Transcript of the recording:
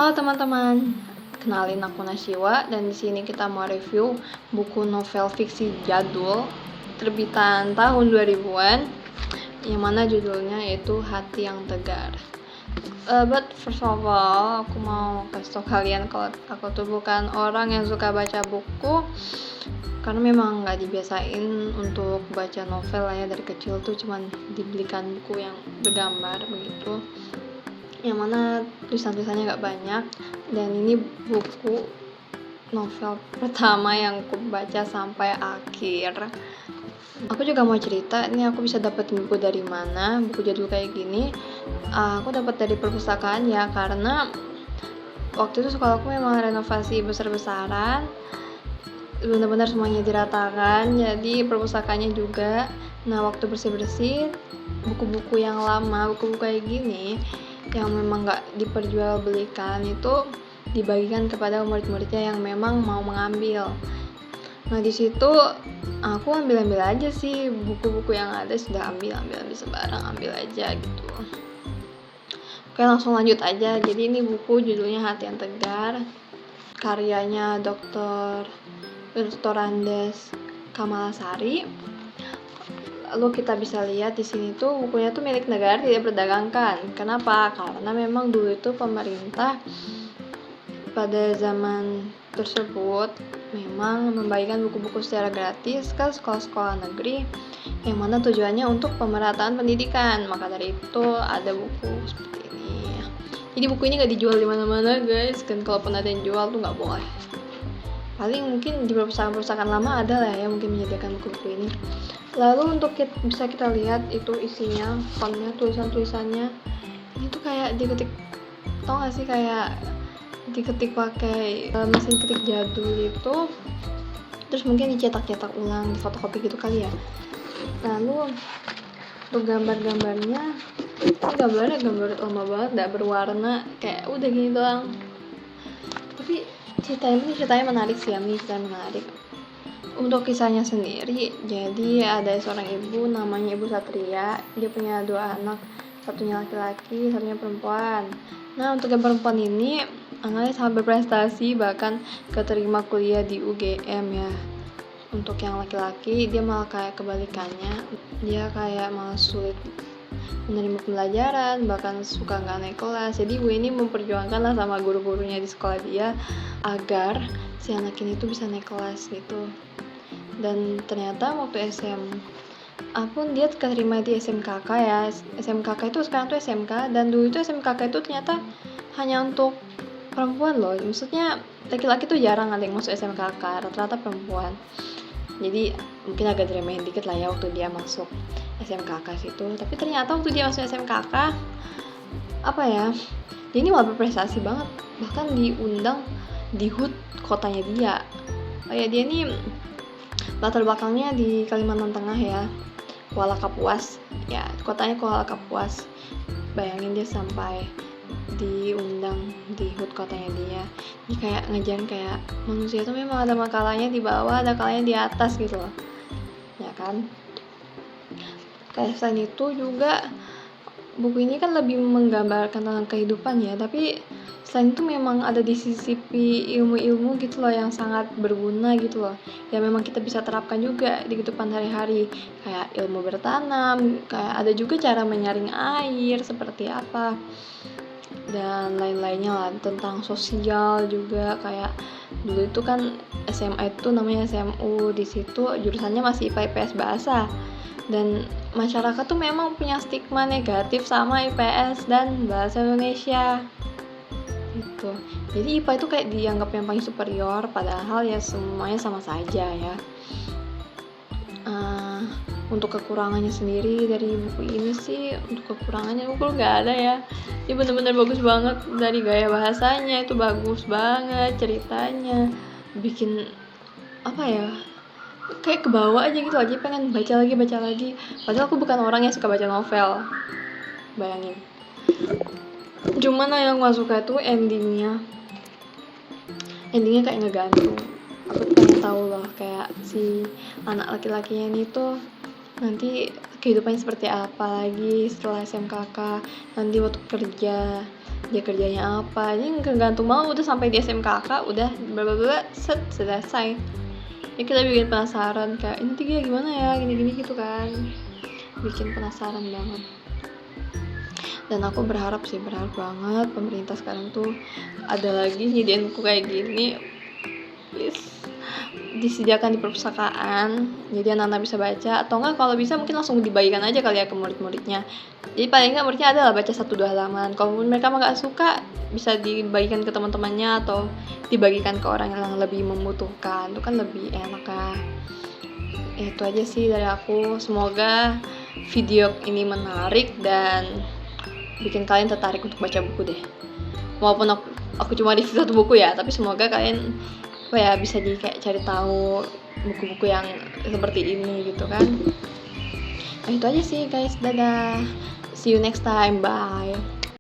Halo teman-teman, kenalin aku Nasyiwa dan di sini kita mau review buku novel fiksi jadul terbitan tahun 2000-an yang mana judulnya yaitu Hati yang Tegar. But first of all, aku mau kasih tau kalian kalau aku tuh bukan orang yang suka baca buku karena memang nggak dibiasain untuk baca novel ya. Dari kecil tuh cuman dibelikan buku yang bergambar begitu, yang mana tulisan-tulisannya gak banyak, dan ini buku novel pertama yang aku baca sampai akhir. Aku juga mau cerita, ini aku bisa dapetin buku dari mana, buku jadul kayak gini. Aku dapat dari perpustakaan ya, karena waktu itu sekolahku memang renovasi besar-besaran, benar-benar semuanya diratakan, jadi perpustakaannya juga. Nah, waktu bersih-bersih buku-buku yang lama, buku-buku kayak gini yang memang gak diperjualbelikan itu dibagikan kepada murid-muridnya yang memang mau mengambil. Nah, di situ aku ambil aja sih buku-buku yang ada, sudah ambil sebarang, ambil aja gitu. Oke, langsung lanjut aja. Jadi ini buku judulnya Hati yang Tegar, karyanya Dr. Andes Kamalasari. Lalu kita bisa lihat di sini tuh bukunya tuh milik negara, tidak berdagangkan. Kenapa? Karena memang dulu itu pemerintah pada zaman tersebut memang membagikan buku-buku secara gratis ke sekolah-sekolah negeri, yang mana tujuannya untuk pemerataan pendidikan. Maka dari itu ada buku seperti ini. Jadi buku ini nggak dijual di mana-mana guys, kan kalaupun ada yang jual tuh nggak boleh. Paling mungkin di perpustakaan lama ada lah ya mungkin menyediakan buku-buku ini. Lalu untuk bisa kita lihat itu isinya, fontnya, tulisan-tulisannya ini tuh kayak diketik, tau gak sih, kayak diketik pakai mesin ketik jadul itu, terus mungkin dicetak-cetak ulang, difotokopi gitu kali ya. Lalu untuk gambar-gambarnya, ini gambar lama banget, gak berwarna, kayak udah gini doang. Tapi ceritanya menarik sih, menarik. Untuk kisahnya sendiri, jadi ada seorang ibu namanya Ibu Satria. Dia punya 2 anak, satunya laki-laki, satunya perempuan. Nah, untuk yang perempuan ini anaknya sangat berprestasi, bahkan keterima kuliah di UGM ya. Untuk yang laki-laki, dia malah kayak kebalikannya. Dia kayak malah sulit menerima pelajaran, bahkan suka gak naik kelas. Jadi ibu ini memperjuangkan lah sama guru-gurunya di sekolah dia agar si anak ini tuh bisa naik kelas gitu. Dan ternyata waktu SMA pun dia keterima di SMKK ya. SMKK itu sekarang tuh SMK, dan dulu itu SMKK itu ternyata hanya untuk perempuan loh. Maksudnya laki-laki tuh jarang ada yang masuk SMKK, rata-rata perempuan. Jadi mungkin agak diremehin dikit lah ya waktu dia masuk SMKK situ. Tapi ternyata waktu dia masuk SMKK, apa ya, dia ini malah berprestasi banget. Bahkan diundang di HUT kotanya dia. Kayak dia ini latar belakangnya di Kalimantan Tengah ya, Kuala Kapuas ya, kotanya Kuala Kapuas. Bayangin dia sampai diundang di HUT kotanya dia. Ini kayak ngejarin kayak manusia tuh memang ada kalanya di bawah, ada kalanya di atas gitu loh ya kan. Kayak selain itu juga buku ini kan lebih menggambarkan tentang kehidupan ya, tapi selain itu memang ada disisipi ilmu-ilmu gitu loh yang sangat berguna gitu loh, yang memang kita bisa terapkan juga di kehidupan hari-hari, kayak ilmu bertanam, kayak ada juga cara menyaring air seperti apa, dan lain-lainnya lah, tentang sosial juga. Kayak dulu itu kan SMA itu namanya SMU, di situ jurusannya masih IPA IPS bahasa, dan masyarakat tuh memang punya stigma negatif sama IPS dan bahasa Indonesia gitu. Jadi IPA itu kayak dianggap yang paling superior, padahal ya semuanya sama saja ya. Untuk kekurangannya sendiri dari buku ini sih, untuk kekurangannya buku nggak ada ya. Ini bener-bener bagus banget, dari gaya bahasanya itu bagus banget, ceritanya bikin apa ya, kayak kebawa aja gitu aja, pengen baca lagi. Padahal aku bukan orang yang suka baca novel, bayangin. Cuman yang gak suka itu endingnya kayak ngegantung. Aku pengen tahu loh kayak si anak laki-lakinya ini tuh nanti kehidupannya seperti apa lagi setelah SMKK, nanti waktu kerja dia kerjanya apa, ini tergantung banget. Udah sampai di SMKK udah blablabla selesai ya, kita bikin penasaran kayak ini tiga gimana ya, gini-gini gitu kan, bikin penasaran banget. Dan aku berharap banget pemerintah sekarang tuh ada lagi nyediain buku kayak gini, please disediakan di perpustakaan jadi anak-anak bisa baca, atau enggak kalau bisa mungkin langsung dibagikan aja kali ya ke murid-muridnya. Jadi paling enggak muridnya adalah baca 1-2 halaman. Kalau mereka nggak suka bisa dibagikan ke teman-temannya atau dibagikan ke orang yang lebih membutuhkan, itu kan lebih enak kan. Itu aja sih dari aku. Semoga video ini menarik dan bikin kalian tertarik untuk baca buku deh. Walaupun aku cuma review 1 buku ya, tapi semoga kalian bisa di kayak cari tahu buku-buku yang seperti ini gitu kan. Itu aja sih guys, dadah, see you next time, bye.